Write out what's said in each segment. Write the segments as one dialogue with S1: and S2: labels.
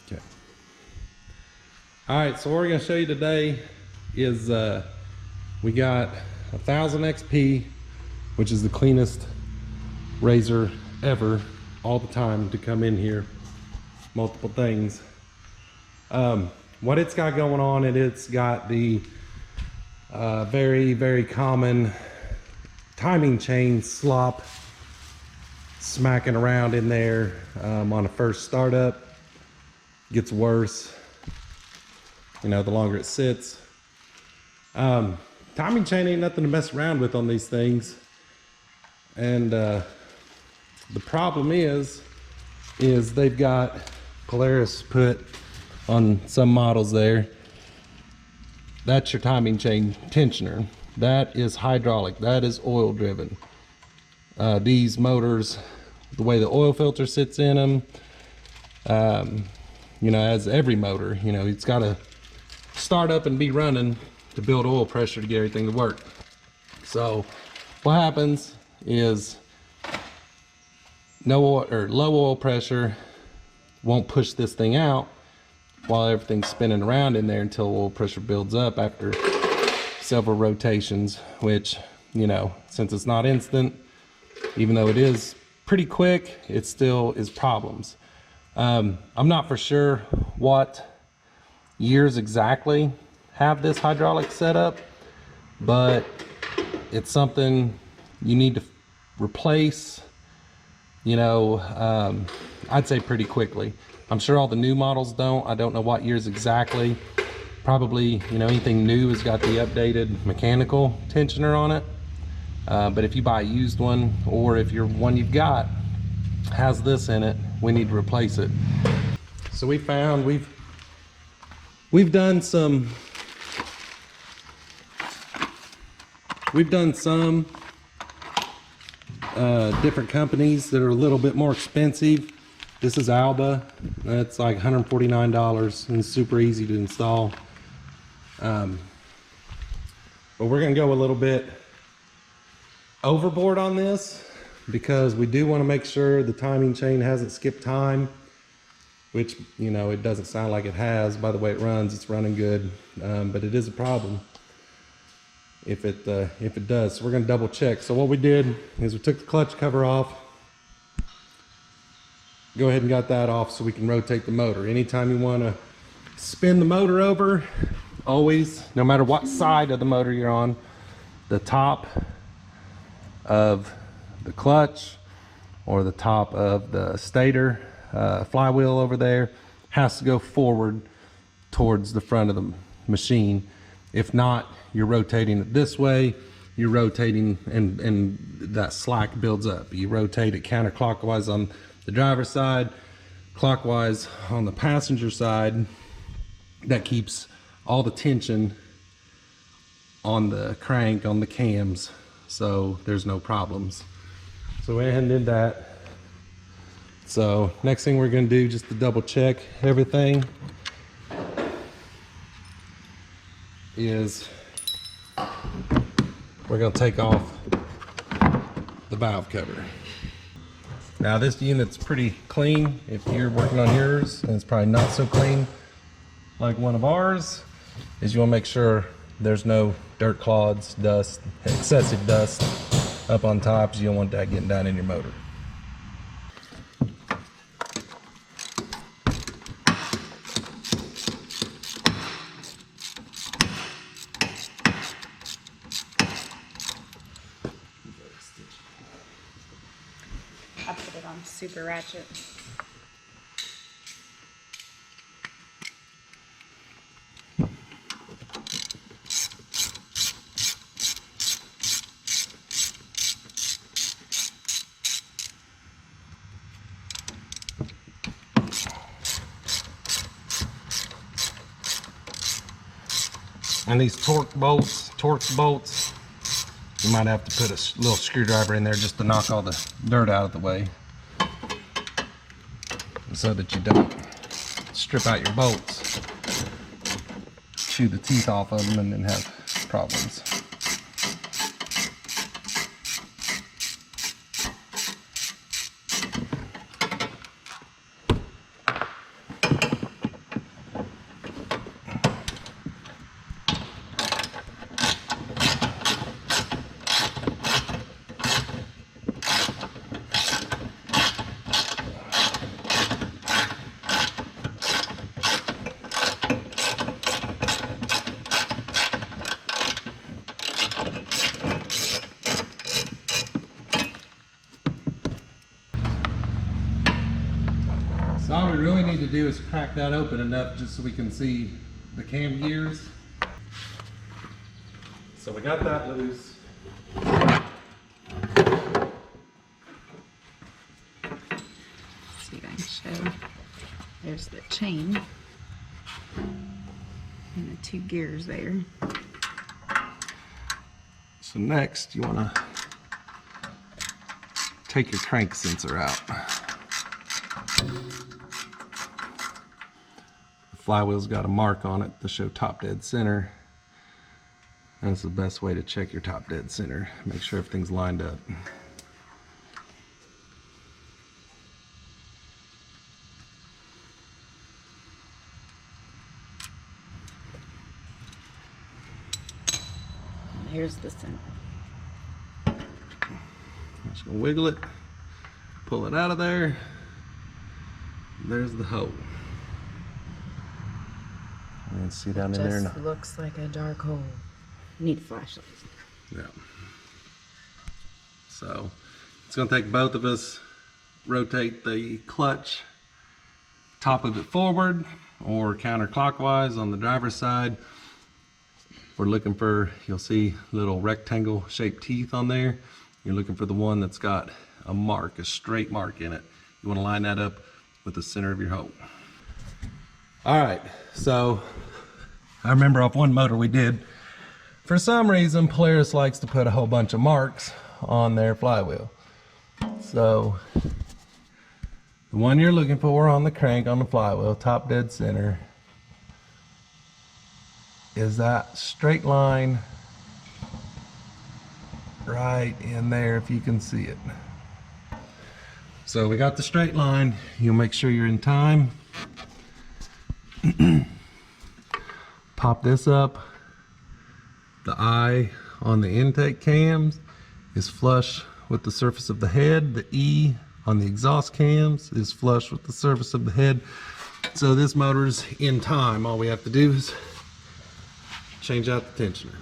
S1: Okay. All right, so what we're gonna show you today is we got 1000 XP, which is the cleanest razor ever, all the time, to come in here. Multiple things. What it's got going on, it's got the very, very common timing chain slop smacking around in there on a first startup. Gets worse, you know, the longer it sits. Timing chain ain't nothing to mess around with on these things. And the problem is they've got Polaris put on some models there. That's your timing chain tensioner. That is hydraulic, that is oil driven. These motors, the way the oil filter sits in them, you know, as every motor, you know, it's got to start up and be running to build oil pressure to get everything to work. So what happens is no oil, or low oil pressure won't push this thing out while everything's spinning around in there until oil pressure builds up after several rotations, which, you know, since it's not instant, even though it is pretty quick, it still is problems. I'm not for sure what years exactly have this hydraulic setup, but it's something you need to replace, you know, I'd say pretty quickly. I'm sure all the new models don't. I don't know what years exactly. Probably, you know, anything new has got the updated mechanical tensioner on it. But if you buy a used one, or if your one you've got has this in it, we need to replace it. So we found we've done some different companies that are a little bit more expensive. This is Alba. That's like $149 and super easy to install. But we're gonna go a little bit overboard on this because we do want to make sure the timing chain hasn't skipped time, which, you know, it doesn't sound like it has. By the way it runs, it's running good, but it is a problem if it does. So we're gonna double check. So what we did is we took the clutch cover off. Go ahead and got that off so we can rotate the motor. Anytime you want to spin the motor over, always, no matter what side of the motor you're on, the top of the clutch or the top of the stator flywheel over there has to go forward towards the front of the machine. If not, you're rotating it this way, you're rotating and that slack builds up. You rotate it counterclockwise on the driver's side, clockwise on the passenger side. That keeps all the tension on the crank, on the cams, so there's no problems. So we went ahead and did that. So next thing we're gonna do, just to double check everything, is we're gonna take off the valve cover. Now this unit's pretty clean. If you're working on yours and it's probably not so clean like one of ours, is you want to make sure there's no dirt clods, dust, excessive dust up on top. You don't want that getting down in your motor.
S2: I put it on super ratchet.
S1: And these Torx bolts, you might have to put a little screwdriver in there just to knock all the dirt out of the way, so that you don't strip out your bolts, chew the teeth off of them, and then have problems. So all we really need to do is crack that open enough just so we can see the cam gears. So we got that loose.
S2: See if I can show. There's the chain and the 2 gears there.
S1: So next you want to take your crank sensor out. The flywheel's got a mark on it to show top dead center. That's the best way to check your top dead center. Make sure everything's lined up.
S2: Here's the center.
S1: I'm just gonna wiggle it, pull it out of there. There's the hole. You can see down in there.
S2: Just looks like a dark hole. Need a flashlight.
S1: Yeah. So it's gonna take both of us, rotate the clutch, top of it forward or counterclockwise on the driver's side. We're looking for, you'll see little rectangle shaped teeth on there. You're looking for the one that's got a mark, a straight mark in it. You want to line that up with the center of your hole. All right, so I remember off one motor we did, for some reason Polaris likes to put a whole bunch of marks on their flywheel. So the one you're looking for on the crank on the flywheel, top dead center, is that straight line right in there, if you can see it. So we got the straight line. You'll make sure you're in time. Pop this up. The eye on the intake cams is flush with the surface of the head. The E on the exhaust cams is flush with the surface of the head. So this motor's in time. All we have to do is change out the tensioner.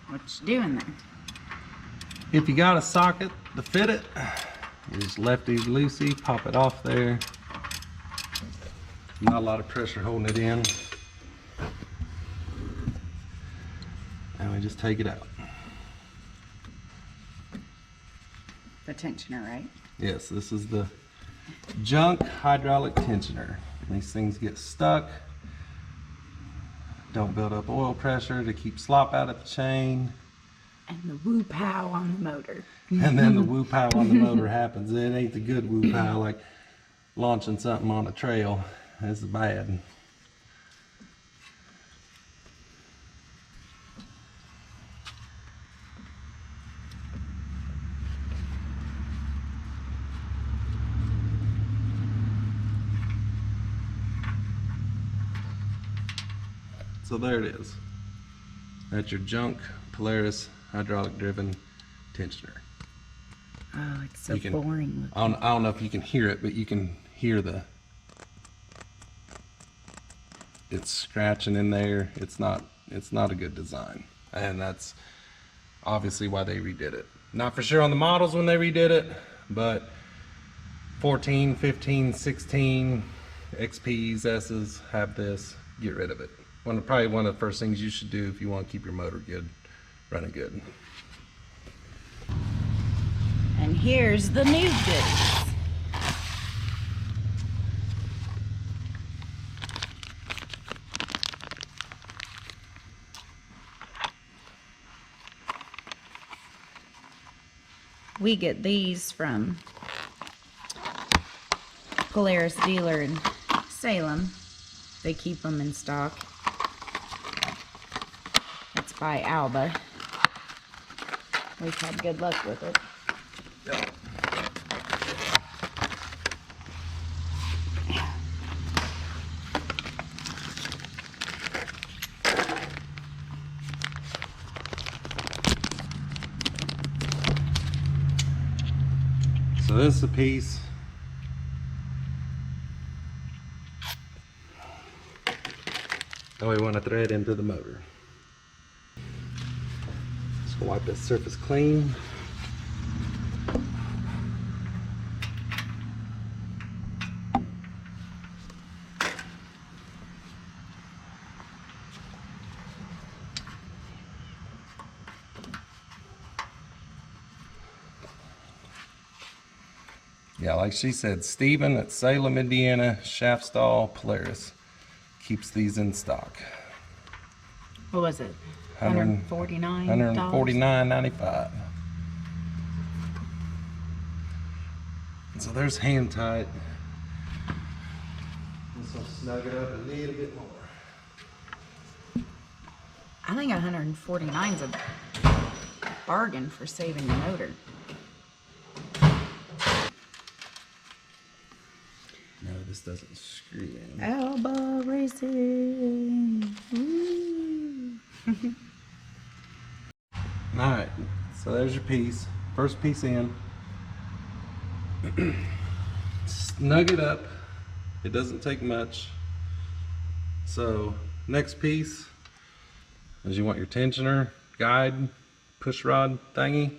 S2: What you doing there?
S1: If you got a socket to fit it, you just lefty loosey, pop it off there. Not a lot of pressure holding it in. And we just take it out.
S2: The tensioner, right?
S1: Yes, this is the junk hydraulic tensioner. These things get stuck. Don't build up oil pressure to keep slop out of the chain.
S2: And the woo pow on the motor.
S1: And then the woo pow on the motor happens. It ain't the good woo pow like launching something on a trail. This is bad. So there it is. That's your junk Polaris hydraulic driven tensioner.
S2: Oh, it's so
S1: You can-
S2: boring.
S1: I don't know if you can hear it, but you can hear it's scratching in there. It's not a good design. And that's obviously why they redid it. Not for sure on the models when they redid it, but 14, 15, 16 XPs, S's have this. Get rid of it. Probably one of the first things you should do if you want to keep your motor good, running good.
S2: And here's the new goodies. We get these from Polaris dealer in Salem. They keep them in stock. It's by Alba. We've had good luck with it.
S1: So this is a piece that we want to thread into the motor. Wipe this surface clean. Yeah, like she said, Steven at Salem, Indiana, shaft stall Polaris keeps these in stock.
S2: What was it? $149.
S1: $149.95. So there's hand tight. This will snug it up a little bit more.
S2: I think 149 is a bargain for saving the motor.
S1: No, this doesn't screw in.
S2: Alba Racing.
S1: All right, so there's your piece. First piece in. Snug it up. It doesn't take much. So next piece is you want your tensioner, guide, push rod thingy,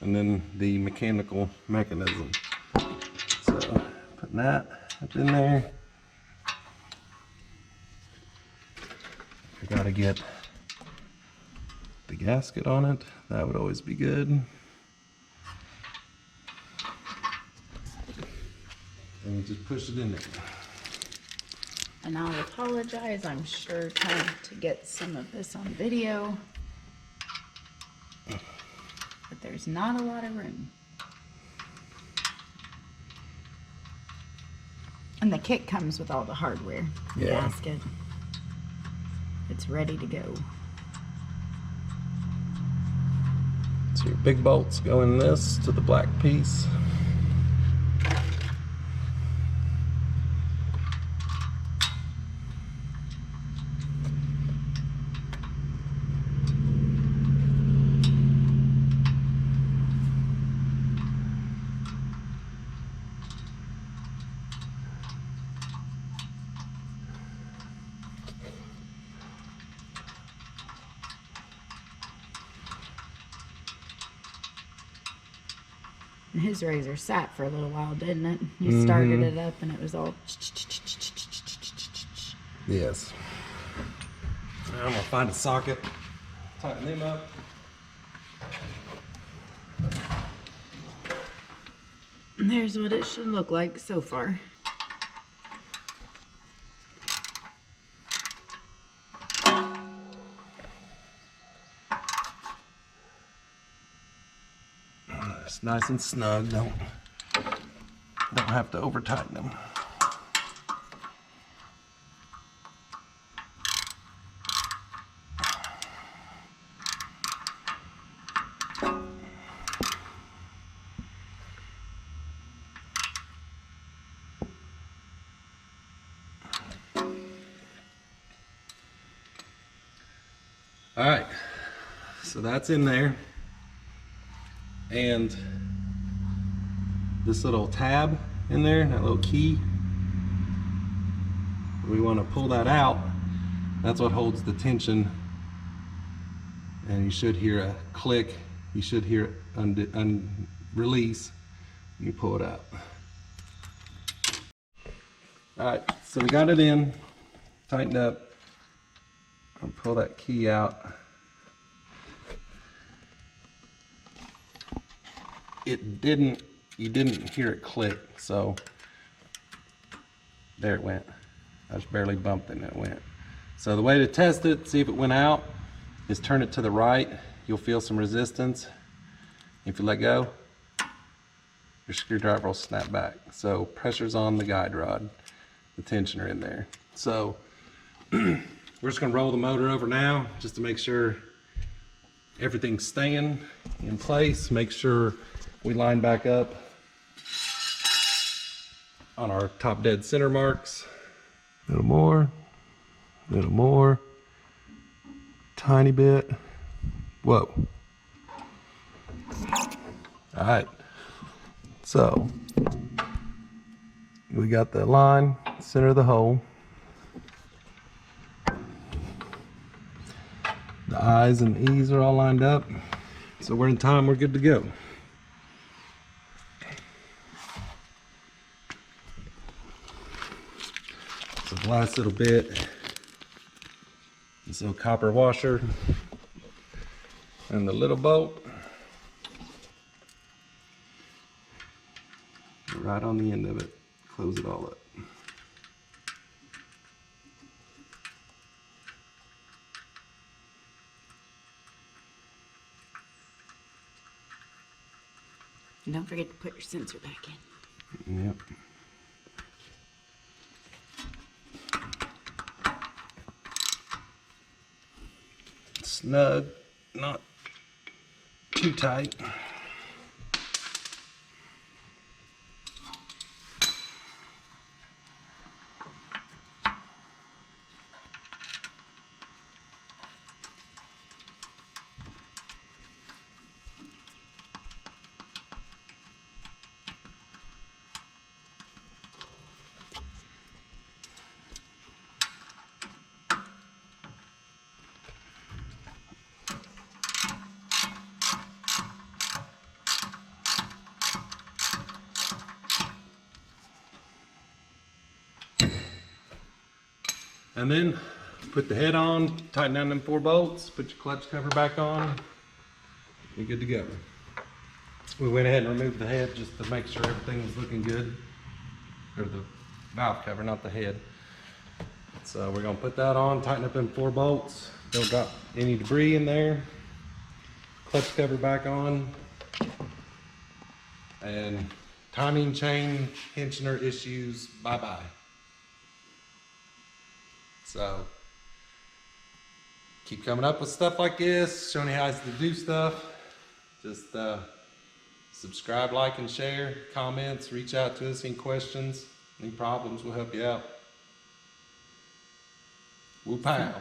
S1: and then the mechanical mechanism. So putting that up in there. I gotta get the gasket on it. That would always be good. And you just push it in there.
S2: And I'll apologize, I'm sure trying to get some of this on video. But there's not a lot of room. And the kit comes with all the hardware. The
S1: Yeah.
S2: gasket. It's ready to go.
S1: So your big bolts go in this to the black piece.
S2: And his razor sat for a little while, didn't it? You started it up and it was all...
S1: Yes. Now I'm gonna find a socket, tighten them up.
S2: And there's what it should look like so far.
S1: It's nice and snug. Don't have to over tighten them. All right, so that's in there. And this little tab in there, that little key, we want to pull that out. That's what holds the tension. And you should hear a click. You should hear it release. You pull it out. All right, so we got it in, tightened up. I'll pull that key out. You didn't hear it click, so there it went. I just barely bumped it and it went. So the way to test it, see if it went out, is turn it to the right. You'll feel some resistance. If you let go, your screwdriver will snap back. So pressure's on the guide rod, the tensioner in there. So we're just gonna roll the motor over now just to make sure everything's staying in place. Make sure we line back up on our top dead center marks. A little more, tiny bit. Whoa. All right, so we got the line, center of the hole. The I's and E's are all lined up. So we're in time, we're good to go. So the last little bit, this little copper washer and the little bolt right on the end of it. Close it all up.
S2: And don't forget to put your sensor back in.
S1: Yep. Snug, not too tight. And then put the head on, tighten down them 4 bolts, put your clutch cover back on, you're good to go. We went ahead and removed the head just to make sure everything was looking good. Or the valve cover, not the head. So we're gonna put that on, tighten up them 4 bolts, don't drop any debris in there. Clutch cover back on. And timing chain tensioner issues, bye-bye. So, keep coming up with stuff like this, showing you how to do stuff. Just subscribe, like, and share. Comments, reach out to us, any questions, any problems, we'll help you out. Woo-pow.